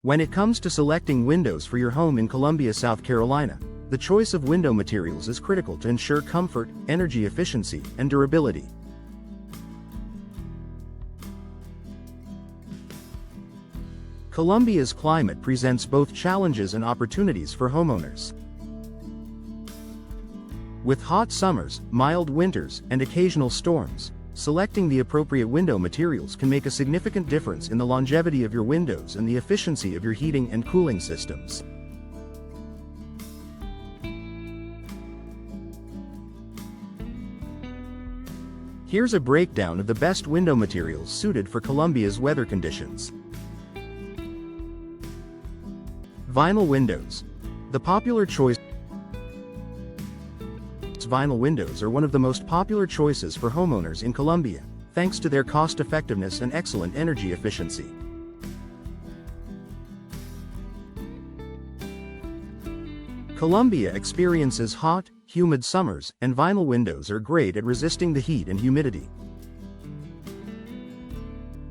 When it comes to selecting windows for your home in Columbia, South Carolina, the choice of window materials is critical to ensure comfort, energy efficiency, and durability. Columbia's climate presents both challenges and opportunities for homeowners. With hot summers, mild winters, and occasional storms, selecting the appropriate window materials can make a significant difference in the longevity of your windows and the efficiency of your heating and cooling systems. Here's a breakdown of the best window materials suited for Columbia's weather conditions. Vinyl windows. The popular choice. Vinyl windows are one of the most popular choices for homeowners in Columbia, thanks to their cost-effectiveness and excellent energy efficiency. Columbia experiences hot, humid summers, and vinyl windows are great at resisting the heat and humidity.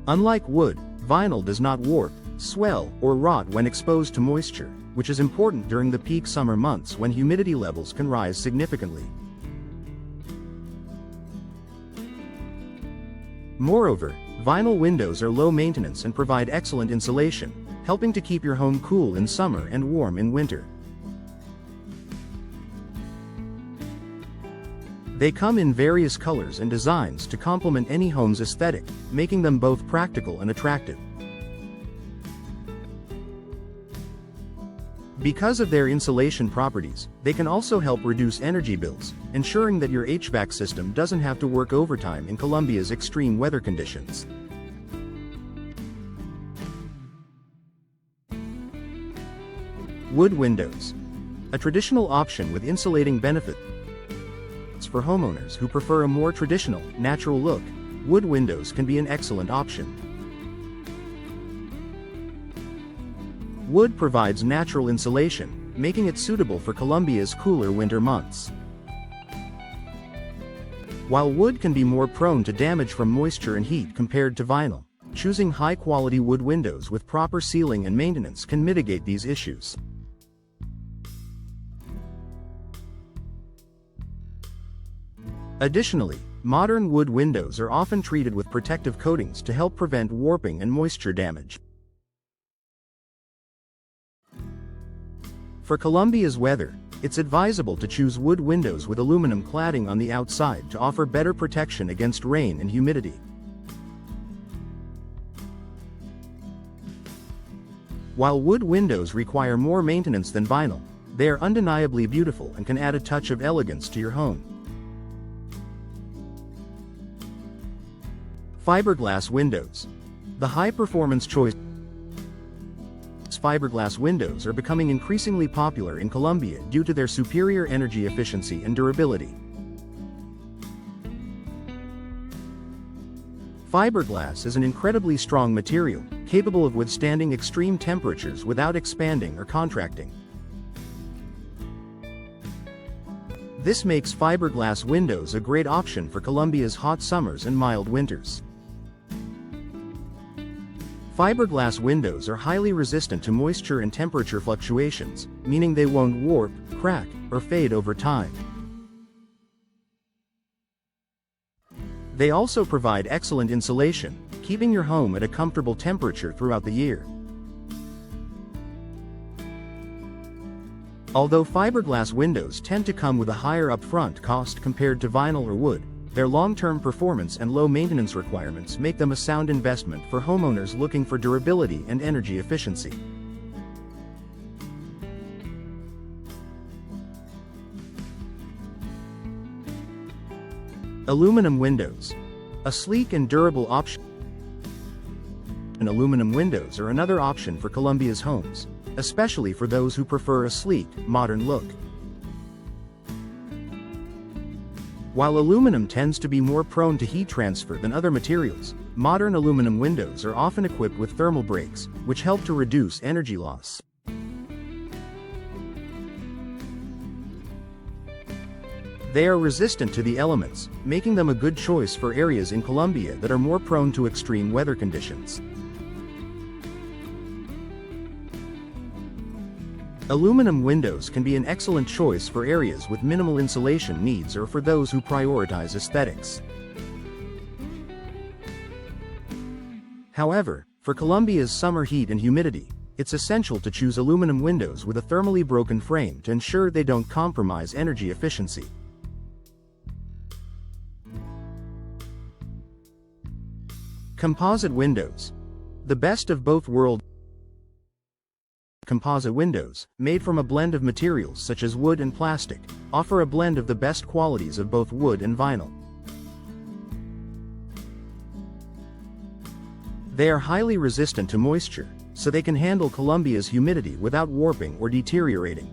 Unlike wood, vinyl does not warp, swell, or rot when exposed to moisture, which is important during the peak summer months when humidity levels can rise significantly. Moreover, vinyl windows are low maintenance and provide excellent insulation, helping to keep your home cool in summer and warm in winter. They come in various colors and designs to complement any home's aesthetic, making them both practical and attractive. Because of their insulation properties, they can also help reduce energy bills, ensuring that your HVAC system doesn't have to work overtime in Columbia's extreme weather conditions. Wood windows. A traditional option with insulating benefits for homeowners who prefer a more traditional, natural look, wood windows can be an excellent option. Wood provides natural insulation, making it suitable for Columbia's cooler winter months. While wood can be more prone to damage from moisture and heat compared to vinyl, choosing high-quality wood windows with proper sealing and maintenance can mitigate these issues. Additionally, modern wood windows are often treated with protective coatings to help prevent warping and moisture damage. For Columbia's weather, it's advisable to choose wood windows with aluminum cladding on the outside to offer better protection against rain and humidity. While wood windows require more maintenance than vinyl, they are undeniably beautiful and can add a touch of elegance to your home. Fiberglass windows. The high-performance choice fiberglass windows are becoming increasingly popular in Columbia due to their superior energy efficiency and durability. Fiberglass is an incredibly strong material, capable of withstanding extreme temperatures without expanding or contracting. This makes fiberglass windows a great option for Columbia's hot summers and mild winters. Fiberglass windows are highly resistant to moisture and temperature fluctuations, meaning they won't warp, crack, or fade over time. They also provide excellent insulation, keeping your home at a comfortable temperature throughout the year. Although fiberglass windows tend to come with a higher upfront cost compared to vinyl or wood, their long-term performance and low maintenance requirements make them a sound investment for homeowners looking for durability and energy efficiency. Aluminum windows. A sleek and durable option. Aluminum windows are another option for Columbia's homes, especially for those who prefer a sleek, modern look. While aluminum tends to be more prone to heat transfer than other materials, modern aluminum windows are often equipped with thermal breaks, which help to reduce energy loss. They are resistant to the elements, making them a good choice for areas in Columbia that are more prone to extreme weather conditions. Aluminum windows can be an excellent choice for areas with minimal insulation needs or for those who prioritize aesthetics. However, for Colombia's summer heat and humidity, it's essential to choose aluminum windows with a thermally broken frame to ensure they don't compromise energy efficiency. Composite windows. The best of both worlds. Composite windows, made from a blend of materials such as wood and plastic, offer a blend of the best qualities of both wood and vinyl. They are highly resistant to moisture, so they can handle Colombia's humidity without warping or deteriorating.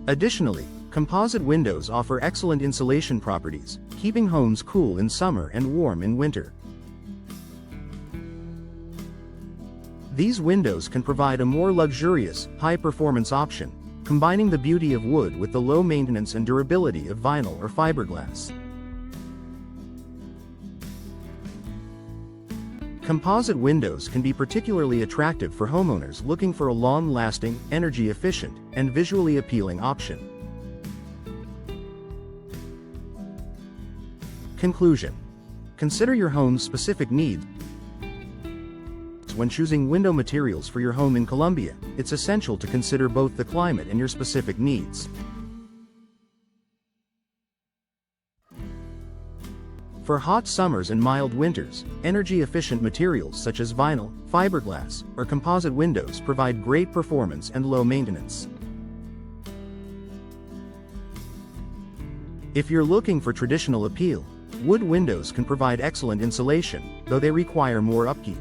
Additionally, composite windows offer excellent insulation properties, keeping homes cool in summer and warm in winter. These windows can provide a more luxurious, high-performance option, combining the beauty of wood with the low maintenance and durability of vinyl or fiberglass. Composite windows can be particularly attractive for homeowners looking for a long-lasting, energy-efficient, and visually appealing option. Conclusion. Consider your home's specific needs. When choosing window materials for your home in Colombia, it's essential to consider both the climate and your specific needs. For hot summers and mild winters, energy-efficient materials such as vinyl, fiberglass, or composite windows provide great performance and low maintenance. If you're looking for traditional appeal, wood windows can provide excellent insulation, though they require more upkeep.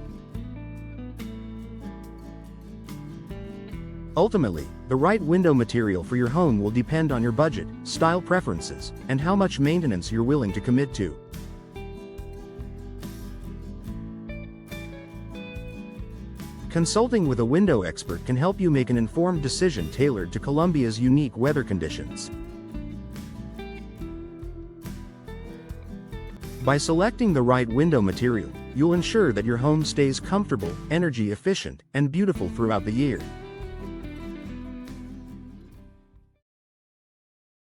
Ultimately, the right window material for your home will depend on your budget, style preferences, and how much maintenance you're willing to commit to. Consulting with a window expert can help you make an informed decision tailored to Colombia's unique weather conditions. By selecting the right window material, you'll ensure that your home stays comfortable, energy efficient, and beautiful throughout the year.